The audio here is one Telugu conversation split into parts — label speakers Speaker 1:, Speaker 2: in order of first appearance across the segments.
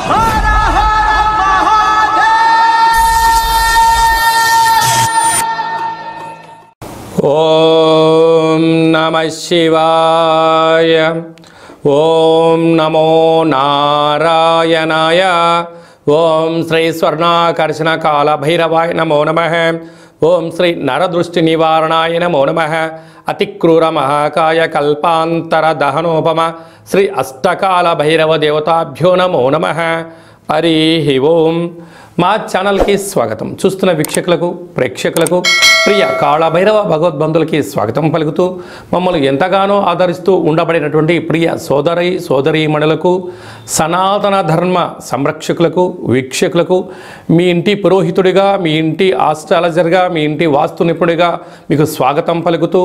Speaker 1: ఓం నమః శివాయ. ఓం నమో నారాయణాయ. ఓం శ్రీ స్వర్ణాకర్షణ కాల భైరవాయ నమో నమః. ఓం శ్రీ నరదృష్టి నివారణాయ నమో నమః. అతిక్రూర మహాకాయ కల్పాంతర దహనోపమ శ్రీ అష్టకాల భైరవ దేవతాభ్యో నమో నమః. హరి ఓం. మా ఛానల్కి స్వాగతం. చూస్తున్న వీక్షకులకు ప్రేక్షకులకు ప్రియ కాళభైరవ భగవద్బంధులకి స్వాగతం పలుకుతూ మమ్మల్ని ఎంతగానో ఆదరిస్తూ ఉండబడినటువంటి ప్రియ సోదరీమణులకు సనాతన ధర్మ సంరక్షకులకు వీక్షకులకు మీ ఇంటి పురోహితుడిగా, మీ ఇంటి ఆస్ట్రాలజర్గా, మీ ఇంటి వాస్తు నిపుణుడిగా మీకు స్వాగతం పలుకుతూ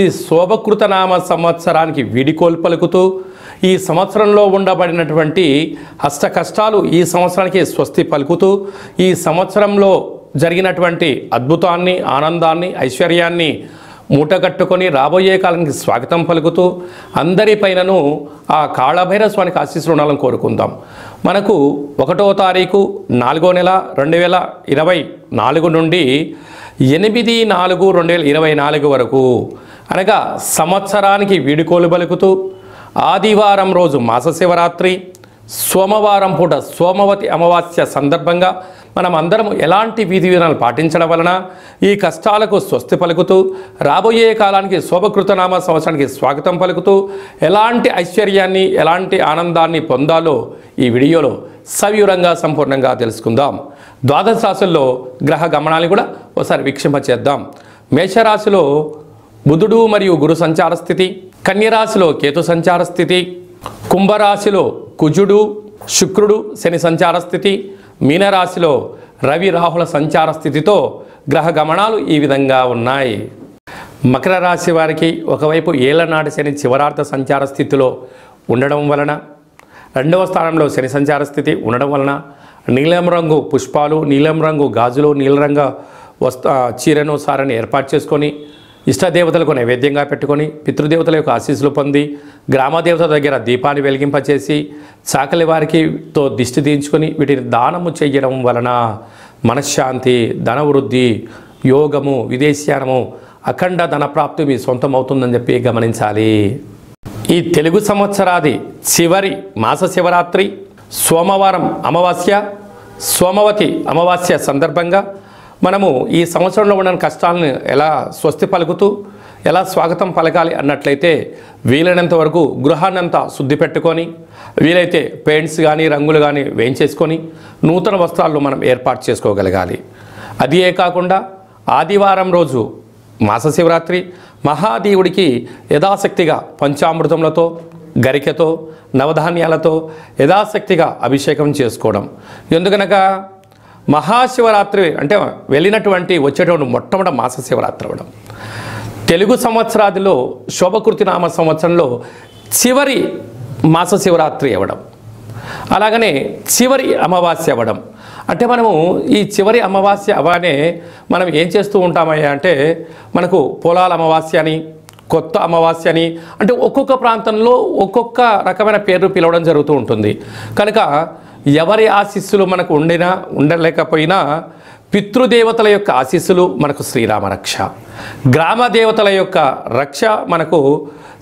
Speaker 1: ఈ శోభకృతనామ సంవత్సరానికి వీడికోలు పలుకుతూ ఈ సంవత్సరంలో ఉండబడినటువంటి అష్ట కష్టాలు ఈ సంవత్సరానికి స్వస్తి పలుకుతూ ఈ సంవత్సరంలో జరిగినటువంటి అద్భుతాన్ని, ఆనందాన్ని, ఐశ్వర్యాన్ని మూటగట్టుకొని రాబోయే కాలానికి స్వాగతం పలుకుతూ అందరిపైనను ఆ కాళభైరవ స్వామికి ఆశీస్సులు ఉండాలని కోరుకుందాం. మనకు 1వ తారీఖు 4వ నెల 2024 నుండి 8/4/2024 వరకు అనగా సంవత్సరానికి వీడుకోలు పలుకుతూ ఆదివారం రోజు మాస శివరాత్రి, సోమవారం పూట సోమవతి అమావాస్య సందర్భంగా మనం అందరం ఎలాంటి విధి విధానాలు పాటించడం వలన ఈ కష్టాలకు స్వస్తి పలుకుతూ రాబోయే కాలానికి శోభకృతనామ సంవత్సరానికి స్వాగతం పలుకుతూ ఎలాంటి ఐశ్వర్యాన్ని, ఎలాంటి ఆనందాన్ని పొందాలో ఈ వీడియోలో సవివరంగా సంపూర్ణంగా తెలుసుకుందాం. ద్వాదశ రాశుల్లో గ్రహ గమనాన్ని కూడా ఒకసారి వీక్షింపచేద్దాం. మేషరాశిలో బుధుడు మరియు గురు సంచార స్థితి, కన్యరాశిలో కేతు సంచార స్థితి, కుంభరాశిలో కుజుడు శుక్రుడు శని సంచార స్థితి, మీనరాశిలో రవి రాహుల సంచార స్థితితో గ్రహ గమనాలు ఈ విధంగా ఉన్నాయి. మకర రాశి వారికి ఒకవైపు ఏళ్లనాటి శని చివరార్థ సంచార స్థితిలో ఉండడం వలన, 2వ స్థానంలో శని సంచార స్థితి ఉండడం వలన నీలం రంగు పుష్పాలు, నీలం రంగు గాజులు, నీలం రంగు చీరను సారని ఏర్పాటు చేసుకొని ఇష్టదేవతలకు నైవేద్యంగా పెట్టుకొని పితృదేవతల యొక్క ఆశీస్సులు పొంది గ్రామదేవత దగ్గర దీపాన్ని వెలిగింపచేసి చాకలి వారికితో దిష్టి తీయించుకొని వీటిని దానము చేయడం వలన మనశ్శాంతి, ధనవృద్ధి, యోగము, విదేశీయానము, అఖండ ధనప్రాప్తి మీ సొంతం అవుతుందని చెప్పి గమనించాలి. ఈ తెలుగు సంవత్సరాది చివరి మాస శివరాత్రి సోమవారం అమావాస్య, సోమవతి అమావాస్య సందర్భంగా మనము ఈ సంవత్సరంలో ఉన్న కష్టాలను ఎలా స్వస్తి పలుకుతూ ఎలా స్వాగతం పలకాలి అన్నట్లయితే వీలైనంత వరకు గృహాన్నంతా శుద్ధి పెట్టుకొని వీలైతే పెయింట్స్ కానీ రంగులు కానీ వేయించేసుకొని నూతన వస్త్రాలు మనం ఏర్పాటు చేసుకోగలగాలి. అదే కాకుండా ఆదివారం రోజు మాస శివరాత్రి మహాదేవుడికి యథాశక్తిగా పంచామృతములతో, గరికెతో, నవధాన్యాలతో యథాశక్తిగా అభిషేకం చేసుకోవడం. ఎందుకనగా మహాశివరాత్రి అంటే వచ్చేటువంటి మొట్టమొదటి మాస శివరాత్రి అవ్వడం, తెలుగు సంవత్సరాదిలో శోభకృతినామ సంవత్సరంలో చివరి మాస శివరాత్రి అవ్వడం, అలాగనే చివరి అమావాస్య అవ్వడం. అంటే మనము ఈ చివరి అమావాస్య అవగానే మనం ఏం చేస్తూ ఉంటామయ్యా అంటే మనకు పొలాల అమావాస్య అని, కొత్త అమావాస్య అని, అంటే ఒక్కొక్క ప్రాంతంలో ఒక్కొక్క రకమైన పేర్లు పిలవడం జరుగుతూ ఉంటుంది. కనుక ఎవరి ఆశీస్సులు మనకు ఉండలేకపోయినా పితృదేవతల యొక్క ఆశీస్సులు మనకు శ్రీరామ రక్ష, గ్రామ దేవతల యొక్క రక్ష మనకు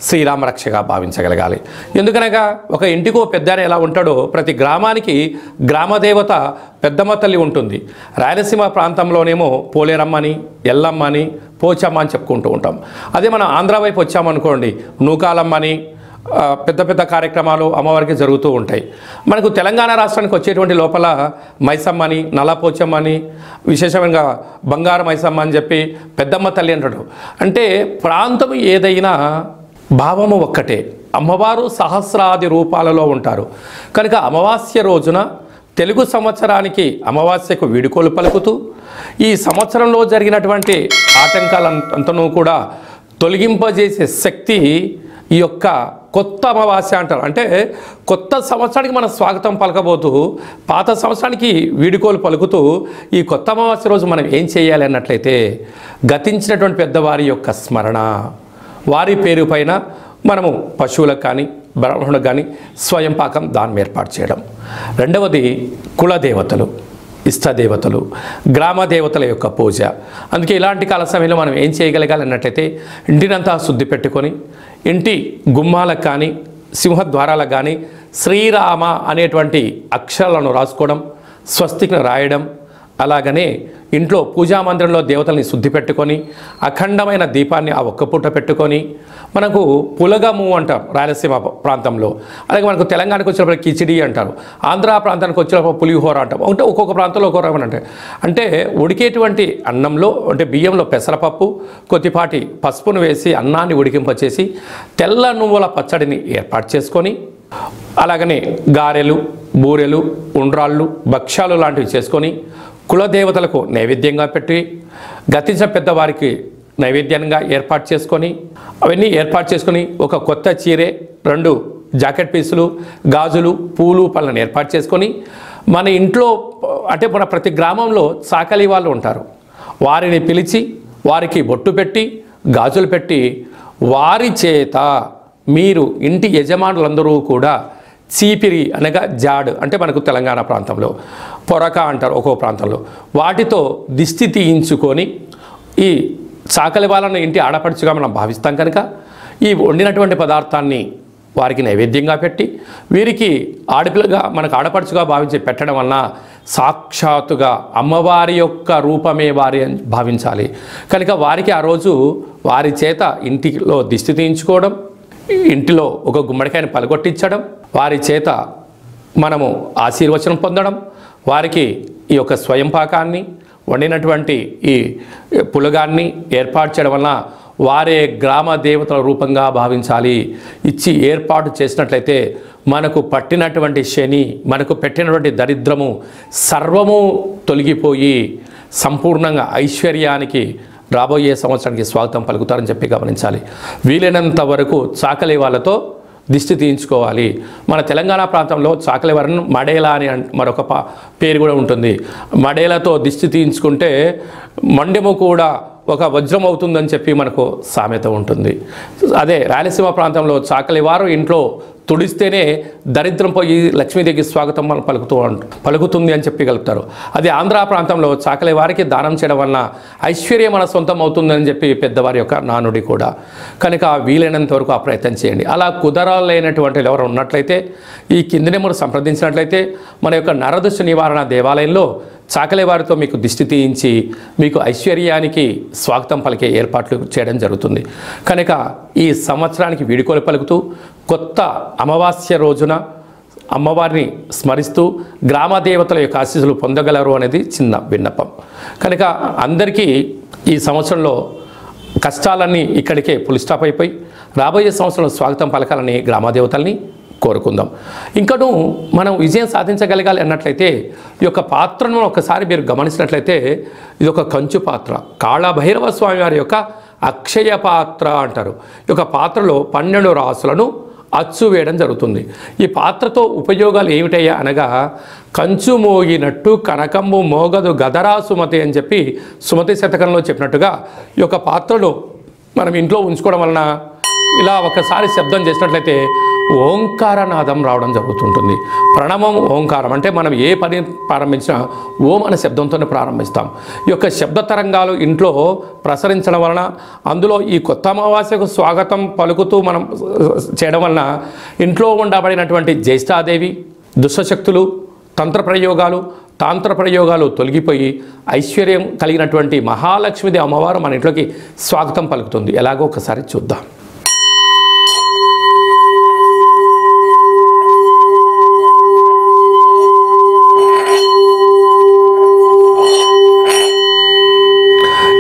Speaker 1: శ్రీరామ రక్షగా భావించగలగాలి. ఎందుకనగా ఒక ఇంటికో పెద్ద ఎలా ఉంటాడో ప్రతి గ్రామానికి గ్రామదేవత పెద్దమ్మ తల్లి ఉంటుంది. రాయలసీమ ప్రాంతంలోనేమో పోలేరమ్మని, ఎల్లమ్మని, పోచమ్మ అని చెప్పుకుంటూ ఉంటాం. అదే మనం ఆంధ్ర వైపు వచ్చామనుకోండి నూకాలమ్మని, పెద్ద పెద్ద కార్యక్రమాలు అమ్మవారికి జరుగుతూ ఉంటాయి. మనకు తెలంగాణ రాష్ట్రానికి వచ్చేటువంటి లోపల మైసమ్మని, నల్లపోచమ్మని, విశేషంగా బంగారు మైసమ్మ అని చెప్పి పెద్దమ్మ తల్లి అంటాడు. అంటే ప్రాంతం ఏదైనా భావము ఒక్కటే, అమ్మవారు సహస్రాది రూపాలలో ఉంటారు. కనుక అమావాస్య రోజున తెలుగు సంవత్సరానికి అమావాస్యకు వీడుకోలు పలుకుతూ ఈ సంవత్సరంలో జరిగినటువంటి ఆటంకాలంతనూ కూడా తొలగింపజేసే శక్తి ఈ యొక్క కొత్త అమావాస్య అంటారు. అంటే కొత్త సంవత్సరానికి మనం స్వాగతం పలకబోతూ పాత సంవత్సరానికి వీడుకోలు పలుకుతూ ఈ కొత్త అమావాస్య రోజు మనం ఏం చేయాలి అన్నట్లయితే గతించినటువంటి పెద్దవారి యొక్క స్మరణ, వారి పేరు పైన మనము పశువులకు కానీ బ్రాహ్మణులకు కానీ స్వయం పాకం దానం ఏర్పాటు చేయడం. రెండవది కులదేవతలు, ఇష్టదేవతలు, గ్రామ దేవతల యొక్క పూజ. అందుకే ఇలాంటి కాల సమయంలో మనం ఏం చేయగలగాలి అన్నట్లయితే ఇంటినంతా శుద్ధి పెట్టుకొని ఇంటి గుమ్మాలకు కానీ సింహద్వారాలకు కానీ శ్రీరామ అనేటువంటి అక్షరాలను రాసుకోవడం, స్వస్తికి రాయడం. అలాగనే ఇంట్లో పూజా మందిరంలో దేవతల్ని శుద్ధి పెట్టుకొని అఖండమైన దీపాన్ని ఆ ఒక్క పూట పెట్టుకొని, మనకు పులగము అంటాం రాయలసీమ ప్రాంతంలో, అలాగే మనకు తెలంగాణకు వచ్చినప్పుడు కిచిడి అంటారు, ఆంధ్ర ప్రాంతానికి వచ్చినప్పుడు పులిహోర అంటాం. అంటే ఒక్కొక్క ప్రాంతంలో ఒక్కొక్క రకం అంటే ఉడికేటువంటి అన్నంలో అంటే బియ్యంలో పెసరపప్పు కొద్దిపాటి పసుపును వేసి అన్నాన్ని ఉడికింపచేసి తెల్ల నువ్వుల పచ్చడిని ఏర్పాటు చేసుకొని, అలాగనే గారెలు, బూరెలు, ఉండ్రాళ్ళు, భక్ష్యాలు లాంటివి చేసుకొని కులదేవతలకు నైవేద్యంగా పెట్టి గతించిన పెద్దవారికి నైవేద్యంగా ఏర్పాటు చేసుకొని, అవన్నీ ఏర్పాటు చేసుకొని ఒక కొత్త చీరే, 2 జాకెట్ పీసులు, గాజులు, పూలు, పళ్ళను ఏర్పాటు చేసుకొని మన ఇంట్లో అంటే మన ప్రతి గ్రామంలో చాకలి వాళ్ళు ఉంటారు, వారిని పిలిచి వారికి బొట్టు పెట్టి గాజులు పెట్టి వారి చేత మీరు ఇంటి యజమానులందరూ కూడా చీపిరి అనగా జాడు అంటే మనకు తెలంగాణ ప్రాంతంలో పొరక అంటారు ఒక్కొక్క ప్రాంతంలో, వాటితో దిష్టి తీయించుకొని ఈ చాకలి వాళ్ళను ఇంటి ఆడపడుచుగా మనం భావిస్తాం కనుక ఈ వండినటువంటి పదార్థాన్ని వారికి నైవేద్యంగా పెట్టి వీరికి ఆడపిల్లగా మనకు ఆడపడుచుగా భావించి పెట్టడం వలన సాక్షాత్తుగా అమ్మవారి యొక్క రూపమే వారి భావించాలి కనుక వారికి ఆ రోజు వారి చేత ఇంటిలో దిష్టి తీయించుకోవడం, ఇంటిలో ఒక గుమ్మడికాయని పలగొట్టించడం, వారి చేత మనము ఆశీర్వచనం పొందడం, వారికి ఈ యొక్క స్వయం పాకాన్ని వండినటువంటి ఈ పులగాన్ని ఏర్పాటు చేయడం వలన వారే గ్రామ దేవతల రూపంగా భావించాలి. ఇచ్చి ఏర్పాటు చేసినట్లయితే మనకు పట్టినటువంటి శని, మనకు పెట్టినటువంటి దరిద్రము సర్వము తొలగిపోయి సంపూర్ణంగా ఐశ్వర్యానికి రాబోయే సంవత్సరానికి స్వాగతం పలుకుతారని చెప్పి గమనించాలి. వీలైనంత వరకు చాకలి వాళ్ళతో దిష్టి తీయించుకోవాలి. మన తెలంగాణ ప్రాంతంలో చాకలి వారిని మడేలా అని మరొక పేరు కూడా ఉంటుంది. మడేలతో దిష్టి తీయించుకుంటే మండెము కూడా ఒక వజ్రం అవుతుందని చెప్పి మనకు సామెత ఉంటుంది. అదే రాయలసీమ ప్రాంతంలో చాకలి వారు ఇంట్లో తుడిస్తేనే దరిద్రం పోయి లక్ష్మీదేవికి స్వాగతం మనం పలుకుతుంది అని చెప్పి కలుపుతారు. అదే ఆంధ్ర ప్రాంతంలో చాకలి వారికి దానం చేయడం వలన ఐశ్వర్యం మన సొంతం అవుతుందని చెప్పి పెద్దవారి యొక్క నానుడి కూడా. కనుక వీలైనంత వరకు ఆ ప్రయత్నం చేయండి. అలా కుదరలేనటువంటి ఎవరు ఉన్నట్లయితే ఈ కింది నెంబర్ సంప్రదించినట్లయితే మన యొక్క నరదృష్టి నివారణ దేవాలయంలో చాకలి వారితో మీకు దిష్టి తీయించి మీకు ఐశ్వర్యానికి స్వాగతం పలికే ఏర్పాట్లు చేయడం జరుగుతుంది. కనుక ఈ సంవత్సరానికి వీడుకోలు పలుకుతూ కొత్త అమావాస్య రోజున అమ్మవారిని స్మరిస్తూ గ్రామ దేవతల యొక్క ఆశీస్సులు పొందగలరు అనేది చిన్న విన్నపం. కనుక అందరికీ ఈ సంవత్సరంలో కష్టాలన్నీ ఇక్కడికే ఫుల్ స్టాప్ అయిపోయి రాబోయే సంవత్సరంలో స్వాగతం పలకాలని గ్రామ దేవతల్ని కోరుకుందాం. ఇంకను మనం విజయం సాధించగలగాలి అన్నట్లయితే ఈ యొక్క పాత్రను ఒకసారి మీరు గమనించినట్లయితే ఇది ఒక కంచు పాత్ర, కాళభైరవ స్వామి వారి యొక్క అక్షయ పాత్ర అంటారు. ఈ యొక్క పాత్రలో 12 రాసులను అచ్చు వేయడం జరుగుతుంది. ఈ పాత్రతో ఉపయోగాలు ఏమిటయ్యా అనగా కంచు మోగినట్టు కనకంబు మోగదు గదరా సుమతి అని చెప్పి సుమతి శతకంలో చెప్పినట్టుగా ఈ యొక్క పాత్రలో మనం ఇంట్లో ఉంచుకోవడం వలన ఇలా ఒకసారి శబ్దం చేసినట్లయితే ఓంకారనాదం రావడం జరుగుతుంటుంది. ప్రణవం ఓంకారం అంటే మనం ఏ పని ప్రారంభించినా ఓం అనే శబ్దంతోనే ప్రారంభిస్తాం. ఈ యొక్క శబ్ద తరంగాలు ఇంట్లో ప్రసరించడం వలన అందులో ఈ కొత్త అమావాస్యకు స్వాగతం పలుకుతూ మనం చేయడం వలన ఇంట్లో ఉండబడినటువంటి జ్యేష్ఠాదేవి, దుష్టశక్తులు, తాంత్ర ప్రయోగాలు తొలగిపోయి ఐశ్వర్యం కలిగినటువంటి మహాలక్ష్మీదేవి అమ్మవారు మన ఇంట్లోకి స్వాగతం పలుకుతుంది. ఎలాగో ఒకసారి చూద్దాం.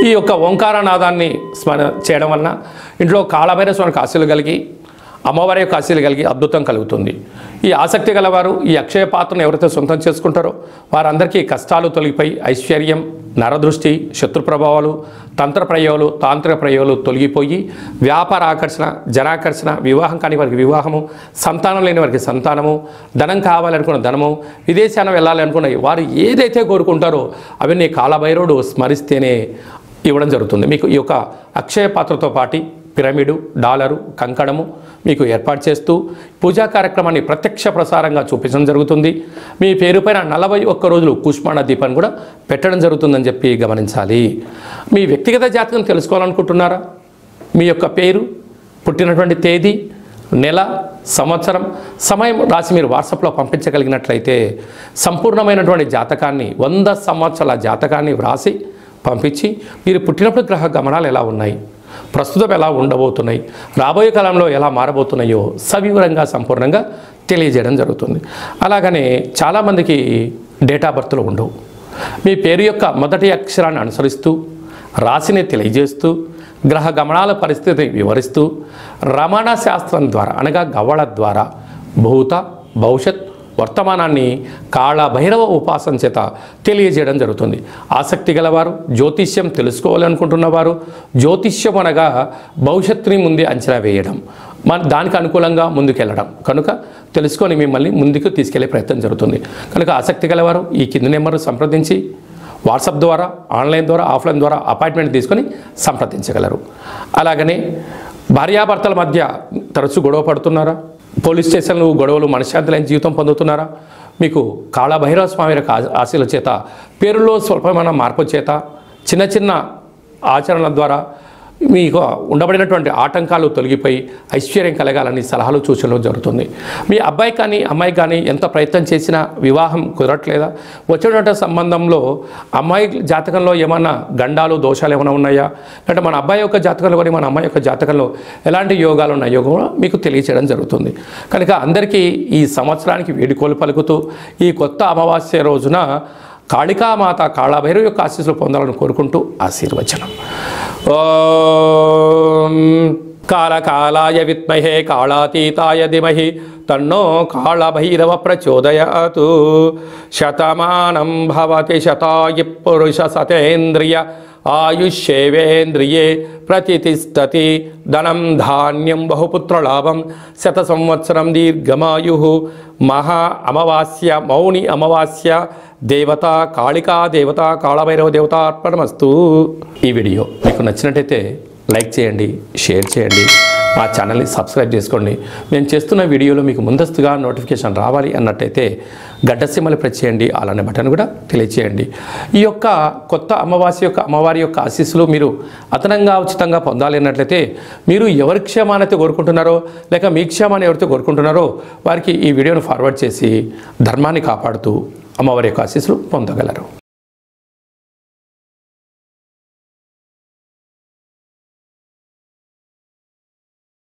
Speaker 1: ఈ యొక్క ఓంకారనాదాన్ని స్మరణ చేయడం వలన ఇంట్లో కాళభైరవ స్వామికి ఆశీలు కలిగి అమ్మవారి యొక్క ఆశీలు కలిగి అద్భుతం కలుగుతుంది. ఈ ఆసక్తి గలవారు ఈ అక్షయ పాత్రను ఎవరైతే సొంతం చేసుకుంటారో వారందరికీ కష్టాలు తొలగిపోయి ఐశ్వర్యం, నరదృష్టి, శత్రు ప్రభావాలు, తాంత్రిక ప్రయోగాలు తొలగిపోయి వ్యాపార ఆకర్షణ, జనాకర్షణ, వివాహం కాని వారికి వివాహము, సంతానం లేని వారికి సంతానము, ధనం కావాలనుకున్న ధనము, విదేశాన వెళ్ళాలి అనుకున్న వారు ఏదైతే కోరుకుంటారో అవన్నీ కాళభైరవుడు స్మరిస్తేనే ఇవ్వడం జరుగుతుంది. మీకు ఈ యొక్క అక్షయ పాత్రతో పాటు పిరమిడు, డాలరు, కంకణము మీకు ఏర్పాటు చేస్తూ పూజా కార్యక్రమాన్ని ప్రత్యక్ష ప్రసారంగా చూపించడం జరుగుతుంది. మీ పేరుపైన 41 రోజులు కూష్మాండ దీపాన్ని కూడా పెట్టడం జరుగుతుందని చెప్పి గమనించాలి. మీ వ్యక్తిగత జాతకం తెలుసుకోవాలనుకుంటున్నారా? మీ యొక్క పేరు, పుట్టినటువంటి తేదీ, నెల, సంవత్సరం, సమయం రాసి మీరు వాట్సాప్లో పంపించగలిగినట్లయితే సంపూర్ణమైనటువంటి జాతకాన్ని 100 సంవత్సరాల జాతకాన్ని వ్రాసి పంపించి మీరు పుట్టినప్పుడు గ్రహ గమనాలు ఎలా ఉన్నాయి, ప్రస్తుతం ఎలా ఉండబోతున్నాయి, రాబోయే కాలంలో ఎలా మారబోతున్నాయో సవివరంగా సంపూర్ణంగా తెలియజేయడం జరుగుతుంది. అలాగనే చాలామందికి డేట్ ఆఫ్ బర్త్లు ఉండవు. మీ పేరు యొక్క మొదటి అక్షరాన్ని అనుసరిస్తూ రాశిని తెలియజేస్తూ గ్రహ గమనాల పరిస్థితిని వివరిస్తూ రమణ శాస్త్రం ద్వారా అనగా గవ్వళ ద్వారా భూత, భవిష్యత్, వర్తమానాన్ని కాళభైరవ ఉపాసన చేత తెలియజేయడం జరుగుతుంది. ఆసక్తి గలవారు, జ్యోతిష్యం తెలుసుకోవాలనుకుంటున్నవారు, జ్యోతిష్యం అనగా భవిష్యత్తుని ముందే అంచనా వేయడం, దానికి అనుకూలంగా ముందుకెళ్ళడం కనుక తెలుసుకొని మిమ్మల్ని ముందుకు తీసుకెళ్లే ప్రయత్నం జరుగుతుంది. కనుక ఆసక్తి గలవారు ఈ కింది నెంబర్ సంప్రదించి వాట్సాప్ ద్వారా, ఆన్లైన్ ద్వారా, ఆఫ్లైన్ ద్వారా అపాయింట్మెంట్ తీసుకొని సంప్రదించగలరు. అలాగనే భార్యాభర్తల మధ్య తరచూ గొడవ పడుతున్నారా? పోలీస్ స్టేషన్లు గొడవలు మనశ్శాంతి లేని జీవితం పొందుతున్నారా? మీకు కాళభైరవ స్వామి యొక్క ఆశీల చేత పేరులో స్వల్పమైన మార్పు చేత చిన్న చిన్న ఆచరణల ద్వారా మీకు ఉండబడినటువంటి ఆటంకాలు తొలగిపోయి ఐశ్వర్యం కలగాలని సలహాలు సూచనలు జరుగుతుంది. మీ అబ్బాయి కానీ అమ్మాయి కానీ ఎంత ప్రయత్నం చేసినా వివాహం కుదరట్లేదా? వచ్చినటువంటి సంబంధంలో అమ్మాయి జాతకంలో ఏమన్నా గండాలు, దోషాలు ఏమైనా ఉన్నాయా? అంటే మన అబ్బాయి యొక్క జాతకంలో కానీ మన అమ్మాయి యొక్క జాతకంలో ఎలాంటి యోగాలు ఉన్నాయో కూడా మీకు తెలియచేయడం జరుగుతుంది. కనుక అందరికీ ఈ సంవత్సరానికి వేడుకోలు పలుకుతూ ఈ కొత్త అమావాస్య రోజున కాళికామాత కాళభైరవ యొక్క ఆశీస్సులు పొందాలని కోరుకుంటూ ఆశీర్వచనం. ఓం కాళకాలాయ విద్మహే కాళాతీతాయ ధీమహి తన్నో కాళభైరవ ప్రచోదయాతు. శతమానం భవతి శతాయు పురుష సతేంద్రియ ఆయుష్యేవేంద్రియే ప్రతిష్టతి. ధనం ధాన్యం బహుపుత్రలాభం శత సంవత్సరం దీర్ఘమాయు. మహా అమావాస్య, మౌని అమావాస్య, దేవత కాళికా దేవత, కాళభైరవ దేవత అర్పణమస్తు. ఈ వీడియో మీకు నచ్చినట్టయితే లైక్ చేయండి, షేర్ చేయండి, మా ఛానల్ని సబ్స్క్రైబ్ చేసుకోండి. మేము చేస్తున్న వీడియోలో మీకు ముందస్తుగా నోటిఫికేషన్ రావాలి అన్నట్టయితే గడ్డ సింబల్ ప్రెస్ చేయండి, అలానే బటన్ కూడా తెలియచేయండి. ఈ యొక్క కొత్త అమ్మవారి యొక్క ఆశీస్సులు మీరు అదనంగా ఉచితంగా పొందాలి అన్నట్లయితే మీరు ఎవరి క్షేమానైతే కోరుకుంటున్నారో లేక మీ క్షేమాన్ని ఎవరితో కోరుకుంటున్నారో వారికి ఈ వీడియోను ఫార్వర్డ్ చేసి ధర్మాన్ని కాపాడుతూ అమ్మవారి యొక్క ఆశీస్సులు పొందగలరు.